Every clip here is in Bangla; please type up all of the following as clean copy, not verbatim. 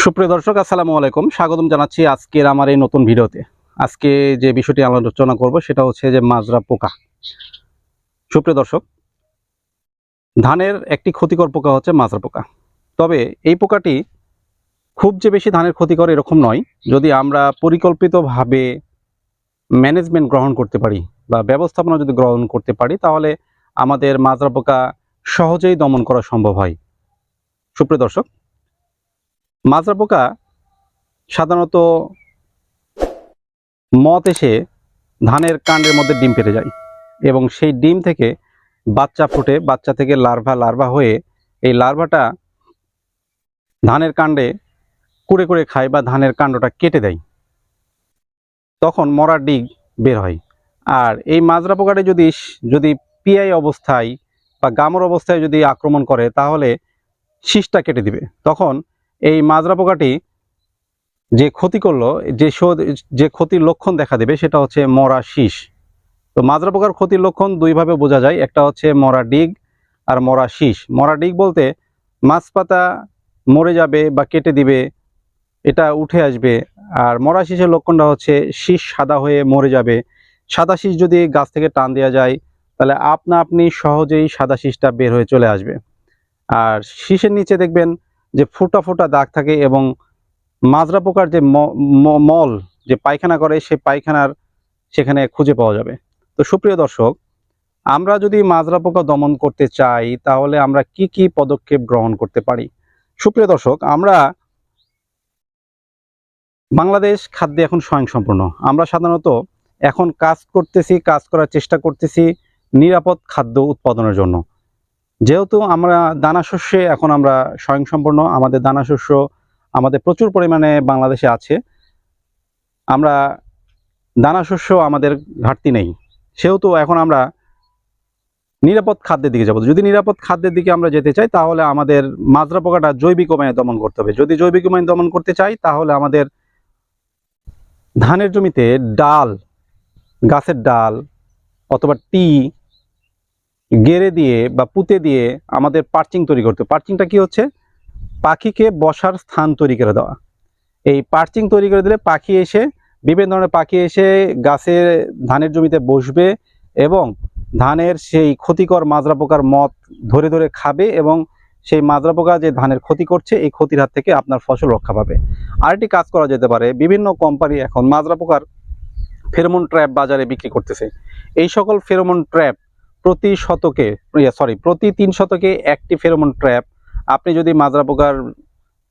সুপ্রিয় দর্শক, আসসালামু আলাইকুম। স্বাগতম জানাচ্ছি আজকের আমার এই নতুন ভিডিওতে। আজকে যে বিষয়টি আলোচনা করব সেটা হচ্ছে যে মাজরা পোকা। সুপ্রিয় দর্শক, ধানের একটি ক্ষতিকর পোকা হচ্ছে মাজরা পোকা। তবে এই পোকাটি খুব যে বেশি ধানের ক্ষতি করে এরকম নয়। যদি আমরা পরিকল্পিতভাবে ম্যানেজমেন্ট গ্রহণ করতে পারি বা ব্যবস্থাপনা যদি গ্রহণ করতে পারি, তাহলে আমাদের মাজরা পোকা সহজেই দমন করা সম্ভব হয়। সুপ্রিয় দর্শক, মাজরা পোকা সাধারণত মথ এসে ধানের কাণ্ডের মধ্যে ডিম পেড়ে যায় এবং সেই ডিম থেকে বাচ্চা ফুটে, বাচ্চা থেকে লার্ভা হয়ে এই লার্ভাটা ধানের কাণ্ডে কুড়ে কুড়ে খায় বা ধানের কাণ্ডটা কেটে দেয়। তখন মরা ডিগ বের হয়। আর এই মাজরা পোকাটি যদি পিআই অবস্থায় বা গামর অবস্থায় যদি আক্রমণ করে, তাহলে শীষটা কেটে দিবে। তখন এই মাজরা পোকাটি যে ক্ষতি করলো, যে ক্ষতির লক্ষণ দেখা দেবে সেটা হচ্ছে মরা শীষ। তো মাজরা পোকার ক্ষতির লক্ষণ দুইভাবে বোঝা যায়। একটা হচ্ছে মরা ডিগ আর মরা শীষ। মরা ডিগ বলতে মাছ পাতা মরে যাবে বা কেটে দিবে, এটা উঠে আসবে। আর মরা শীষের লক্ষণটা হচ্ছে শীষ সাদা হয়ে মরে যাবে। সাদা শীষ যদি গাছ থেকে টান দেওয়া যায়, তাহলে আপনি সহজেই সাদা শীষটা বের হয়ে চলে আসবে। আর শীষের নিচে দেখবেন যে ফোঁটা ফোঁটা দাগ থাকে এবং মাজরা পোকার যে মল যে পায়খানা করে, সে পায়খানার সেখানে খুঁজে পাওয়া যাবে। তো সুপ্রিয় দর্শক, আমরা যদি মাজরা পোকা দমন করতে চাই, তাহলে আমরা কি কি পদক্ষেপ গ্রহণ করতে পারি? সুপ্রিয় দর্শক, আমরা বাংলাদেশ খাদ্যে এখন স্বয়ংসম্পূর্ণ। আমরা সাধারণত এখন কাজ করার চেষ্টা করতেছি নিরাপদ খাদ্য উৎপাদনের জন্য। যেহেতু আমরা দানা শস্যে এখন আমরা স্বয়ংসম্পূর্ণ, আমাদের দানা শস্য আমাদের প্রচুর পরিমাণে বাংলাদেশে আছে। আমরা দানা শস্য আমাদের ঘাটতি নেই, সেহেতু এখন আমরা নিরাপদ খাদ্যের দিকে যাব। যদি নিরাপদ খাদ্যের দিকে আমরা যেতে চাই, তাহলে আমাদের মাজরা পোকাটা জৈবিক উপায়ে দমন করতে হবে। যদি জৈবিক উপায়ে দমন করতে চাই, তাহলে আমাদের ধানের জমিতে গাছের ডাল অথবা টি গেড়ে দিয়ে বা পুঁতে দিয়ে আমাদের পার্চিং তৈরি করতে হবে। পার্চিংটা কি হচ্ছে? পাখিকে বসার স্থান তৈরি করে দেওয়া। এই পার্চিং তৈরি করে দিলে বিভিন্ন ধরনের পাখি এসে গাছের ধানের জমিতে বসবে এবং ধানের সেই ক্ষতিকর মাজরা পোকার মথ ধরে ধরে খাবে এবং সেই মাজরা পোকা যে ধানের ক্ষতি করছে, এই ক্ষতির হাত থেকে আপনার ফসল রক্ষা পাবে। আরেকটি কাজ করা যেতে পারে, বিভিন্ন কোম্পানি এখন মাজরা পোকার ফেরোমন ট্র্যাপ বাজারে বিক্রি করতেছে। এই সকল ফেরোমন ট্র্যাপ প্রতি 3 শতকে একটি ফেরোমন ট্র্যাপ আপনি যদি মাজরা পোকার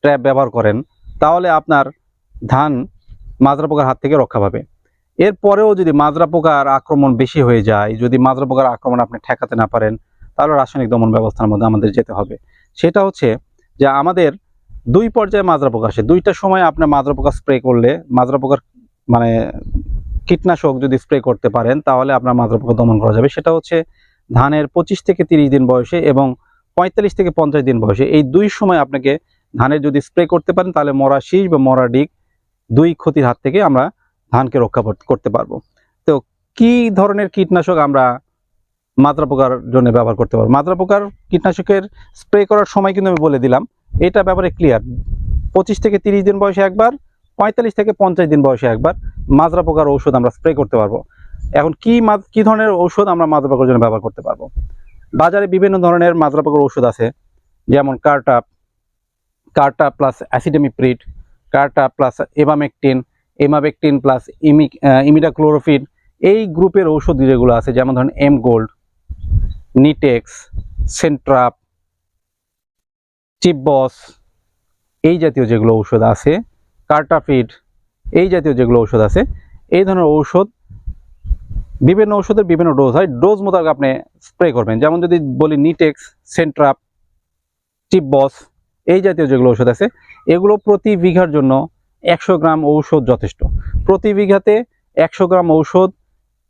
ট্র্যাপ ব্যবহার করেন, তাহলে আপনার ধান মাজরা পোকার হাত থেকে রক্ষা পাবে। এরপরেও যদি মাজরা পোকার আক্রমণ বেশি হয়ে যায়, যদি মাজরা পোকার আক্রমণ আপনি ঠেকাতে না পারেন, তাহলে রাসায়নিক দমন ব্যবস্থার মধ্যে আমাদের যেতে হবে। সেটা হচ্ছে যে আমাদের 2 পর্যায়ে মাজরা পোকা আসে। 2টা সময় আপনার মাজরা পোকা স্প্রে করলে, মাজরা পোকার মানে কীটনাশক যদি স্প্রে করতে পারেন, তাহলে আপনার মাজরা পোকা দমন করা যাবে। সেটা হচ্ছে ধানের 25 থেকে 30 দিন বয়সে এবং 45 থেকে 50 দিন বয়সে। এই 2 সময় আপনাকে ধানের যদি স্প্রে করতে পারেন, তাহলে মরা শীষ বা মরা ডিগ 2 ক্ষতির হাত থেকে আমরা ধানকে রক্ষা করতে পারবো। তো কি ধরনের কীটনাশক আমরা মাজরা পোকার জন্য ব্যবহার করতে পারবো? মাজরা পোকার কীটনাশকের স্প্রে করার সময় কিন্তু আমি বলে দিলাম, এটা ব্যাপারে ক্লিয়ার। 25 থেকে 30 দিন বয়সে একবার, 45 থেকে 50 দিন বয়সে একবার মাজরা পোকার ঔষধ আমরা স্প্রে করতে পারবো। এখন কি ধরনের ঔষধ আমরা মাজরা পোকার জন্য ব্যবহার করতে পারবো? বাজারে বিভিন্ন ধরনের মাজরা পোকার ঔষধ আছে, যেমন কার্টা প্লাস অ্যাসিডামিপ্রিড, কার্টা প্লাস এমাবেকটিন প্লাস ইমিডাক্লোরোফিন। এই গ্রুপের ঔষধ যেগুলো আছে, যেমন ধরেন এম গোল্ড, নিটেক্স, সেন্ট্রাপ, চিপবস, এই জাতীয় যেগুলো ঔষধ আছে, কার্টাফিড, এই জাতীয় যেগুলো ঔষধ আছে, এই ধরনের ঔষধ, বিভিন্ন ঔষধের বিভিন্ন ডোজ হয়। ডোজ মোতাবেক আপনি স্প্রে করবেন। যেমন যদি বলি নিটেক্স, সেন্ট্রাপ, চিপবস, এই জাতীয় যেগুলো ঔষধ আছে, এগুলো প্রতি বিঘার জন্য 100 গ্রাম ঔষধ যথেষ্ট। প্রতি বিঘাতে 100 গ্রাম ঔষধ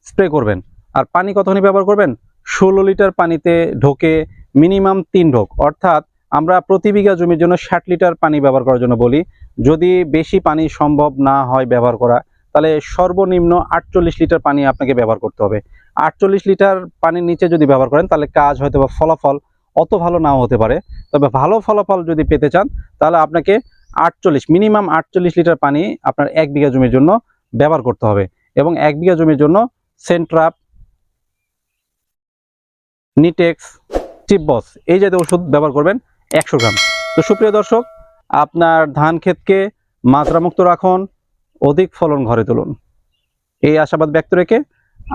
স্প্রে করবেন। আর পানি কতখানি ব্যবহার করবেন? 16 লিটার পানিতে ঢোকে মিনিমাম 3 ঢোক। অর্থাৎ আমরা প্রতি বিঘা জমির জন্য 60 লিটার পানি ব্যবহার করার জন্য বলি। যদি বেশি পানি সম্ভব না হয় ব্যবহার করা, তাহলে সর্বনিম্ন 48 লিটার পানি আপনাকে ব্যবহার করতে হবে। 48 লিটার পানির নিচে যদি ব্যবহার করেন, তাহলে কাজ হয়তো বা ফলাফল অত ভালো নাও হতে পারে। তবে ভালো ফলাফল যদি পেতে চান, তাহলে আপনাকে মিনিমাম 48 লিটার পানি আপনার 1 বিঘা জমির জন্য ব্যবহার করতে হবে। এবং 1 বিঘা জমির জন্য সেন্ট্রাপ, নিটেক্স, টিপবস এই জাতীয় ওষুধ ব্যবহার করবেন 100 গ্রাম। তো সুপ্রিয় দর্শক, আপনার ধান ক্ষেতকে মাজরামুক্ত রাখুন, অধিক ফলন ঘরে তুলুন, এই আশাবাদ ব্যক্ত রেখে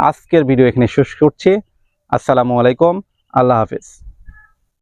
আজকের ভিডিও এখানে শেষ করছি। আসসালামু আলাইকুম, আল্লাহ হাফেজ।